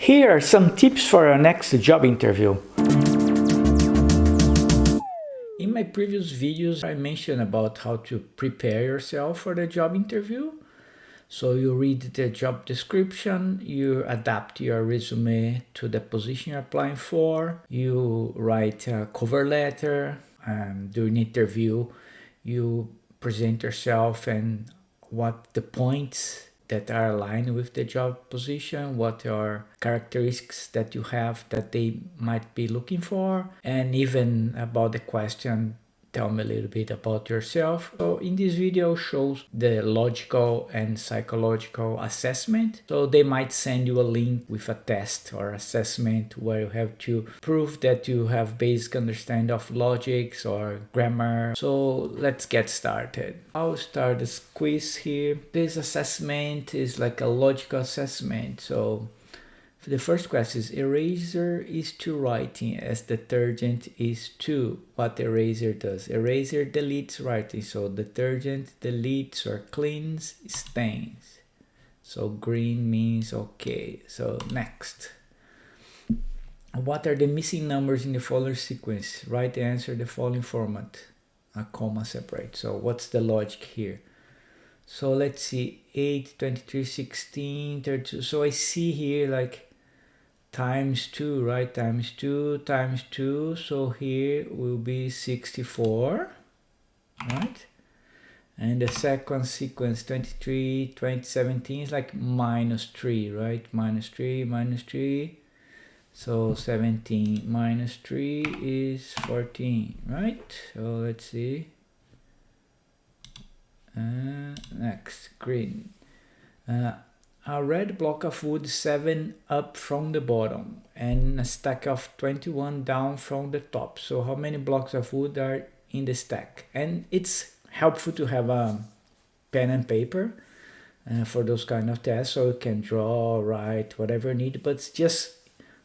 Here are some tips for your next job interview. In my previous videos, I mentioned about how to prepare yourself for the job interview. So you read the job description, you adapt your resume to the position you're applying for, you write a cover letter, during the interview, you present yourself and what the points that are aligned with the job position, what are characteristics that you have that they might be looking for, and even about the question, tell me a little bit about yourself. So in this video shows the logical and psychological assessment. So they might send you a link with a test or assessment where you have to prove that you have basic understanding of logics or grammar. So let's get started. I'll start this quiz here. This assessment is like a logical assessment. So the first question is, eraser is to writing as detergent is to. What eraser does? Eraser deletes writing, so detergent deletes or cleans stains. So green means okay. So next. What are the missing numbers in the following sequence? Write the answer in the following format. A comma separate. So what's the logic here? So let's see, 8, 23, 16, 32. So I see here like times 2, right? Times 2 times 2. So here will be 64, right? And the second sequence, 23, 2017 is like minus 3, right? Minus 3, minus 3. So 17 minus 3 is 14, right? So let's see. Next, green. A red block of wood 7 up from the bottom and a stack of 21 down from the top. So how many blocks of wood are in the stack? And it's helpful to have a pen and paper for those kind of tests, so you can draw, write, whatever you need, but it's just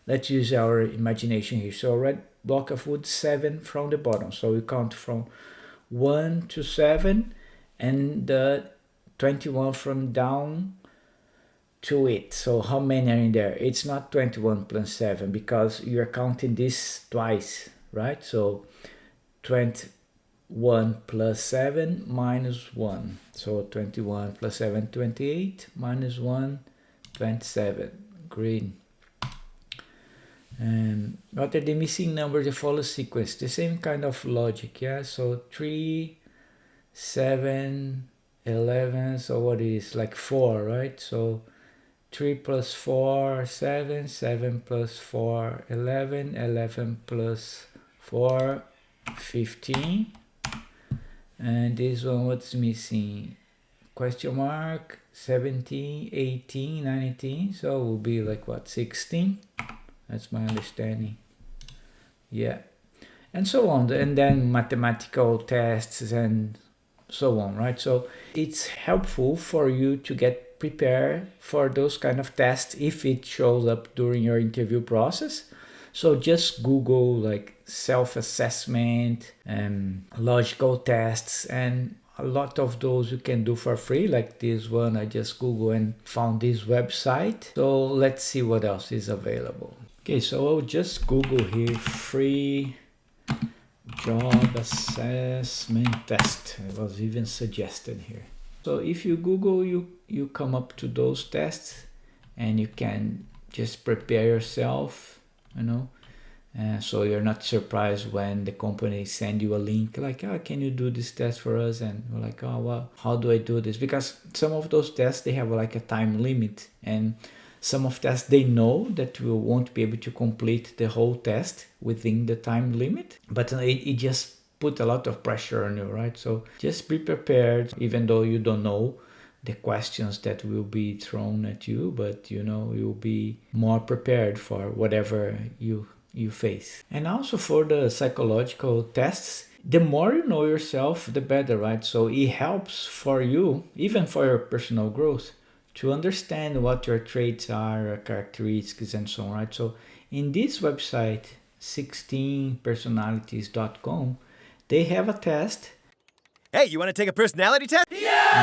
let's use our imagination here. So a red block of wood 7 from the bottom. So we count from 1 to 7 and the 21 from down to it. So how many are in there? It's not 21 plus 7 because you're counting this twice, right? So 21 plus 7 minus 1. So 21 plus 7, 28, minus 1, 27. Green. And what are the missing numbers? The follow sequence. The same kind of logic, yeah? So 3, 7, 11. So what is like 4, right? So 3 plus 4, 7, 7 plus 4, 11, 11 plus 4, 15. And this one, what's missing? Question mark, 17, 18, 19. So it will be like what, 16? That's my understanding. Yeah. And so on. And then mathematical tests and so on, right? So it's helpful for you to get prepared for those kind of tests if it shows up during your interview process. So just Google like self-assessment and logical tests, and a lot of those you can do for free, like this one I just Googled and found this website. So let's see what else is available. Okay, so I'll just Google here free job assessment test. It was even suggested here. So if you Google, you come up to those tests and you can just prepare yourself, you know, so you're not surprised when the company send you a link like, oh, can you do this test for us? And you're like, oh, well, how do I do this? Because some of those tests, they have like a time limit, and some of tests, they know that you won't be able to complete the whole test within the time limit, but it just put a lot of pressure on you, right? So just be prepared, even though you don't know the questions that will be thrown at you, but you know, you'll be more prepared for whatever you face. And also for the psychological tests, the more you know yourself, the better, right? So it helps for you, even for your personal growth, to understand what your traits are, characteristics, and so on, right? So in this website, 16personalities.com, they have a test. Hey, you want to take a personality test? Yeah!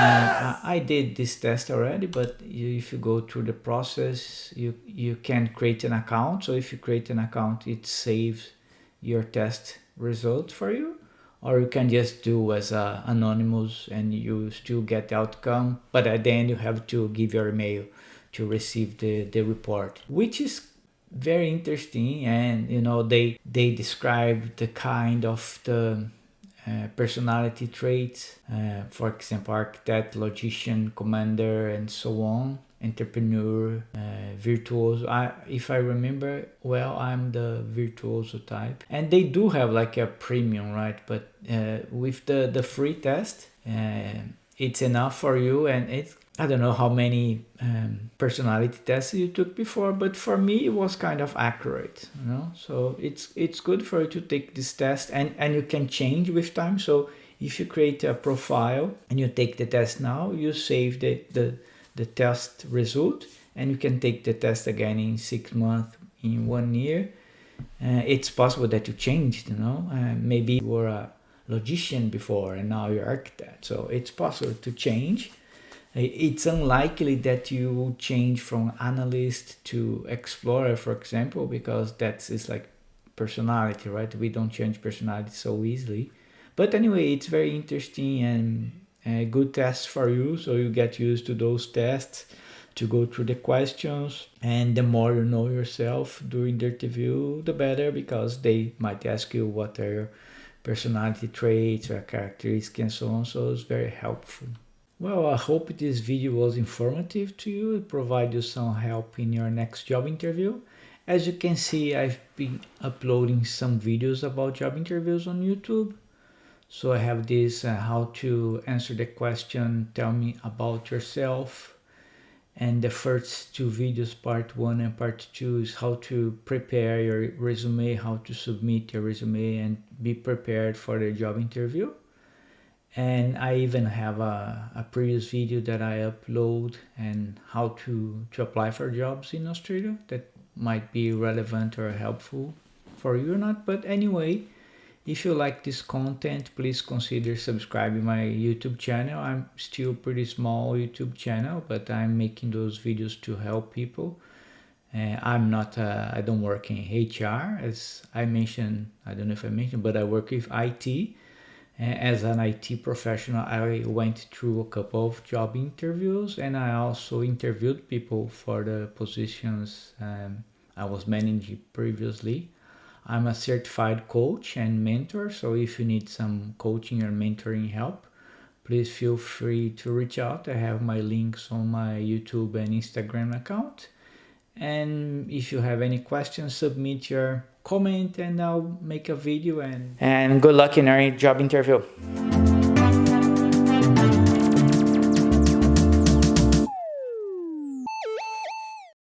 I did this test already, but if you go through the process, you can create an account. So if you create an account, it saves your test result for you, or you can just do as anonymous and you still get the outcome, but at the end you have to give your email to receive the report, which is very interesting. And they describe the kind of the personality traits, for example, architect, logician, commander, and so on, entrepreneur, virtuoso. If I remember well, I'm the virtuoso type. And they do have like a premium, right? But with the free test, it's enough for you. And it's, I don't know how many personality tests you took before, but for me it was kind of accurate, So it's good for you to take this test, and you can change with time. So if you create a profile and you take the test now, you save the test result, and you can take the test again in 6 months, in 1 year. It's possible that you changed, maybe you were a logician before and now you're architect. So it's possible to change. It's unlikely that you will change from analyst to explorer, for example, because is like personality, right? We don't change personality so easily. But anyway, it's very interesting and a good test for you. So you get used to those tests, to go through the questions. And the more you know yourself during the interview, the better, because they might ask you what are your personality traits or characteristics and so on. So it's very helpful. Well, I hope this video was informative to you, provide you some help in your next job interview. As you can see, I've been uploading some videos about job interviews on YouTube. So I have this how to answer the question, tell me about yourself. And the first 2 videos, part 1 and part 2, is how to prepare your resume, how to submit your resume and be prepared for the job interview. And I even have a previous video that I upload and how to apply for jobs in Australia that might be relevant or helpful for you or not. But anyway, if you like this content, please consider subscribing my YouTube channel. I'm still pretty small YouTube channel, but I'm making those videos to help people. I'm not, I don't work in HR, as I mentioned, I don't know if I mentioned, but I work with IT. As an IT professional, I went through a couple of job interviews, and I also interviewed people for the positions I was managing previously. I'm a certified coach and mentor, so if you need some coaching or mentoring help, please feel free to reach out. I have my links on my YouTube and Instagram account. And if you have any questions, submit your comment and I'll make a video. And good luck in your job interview.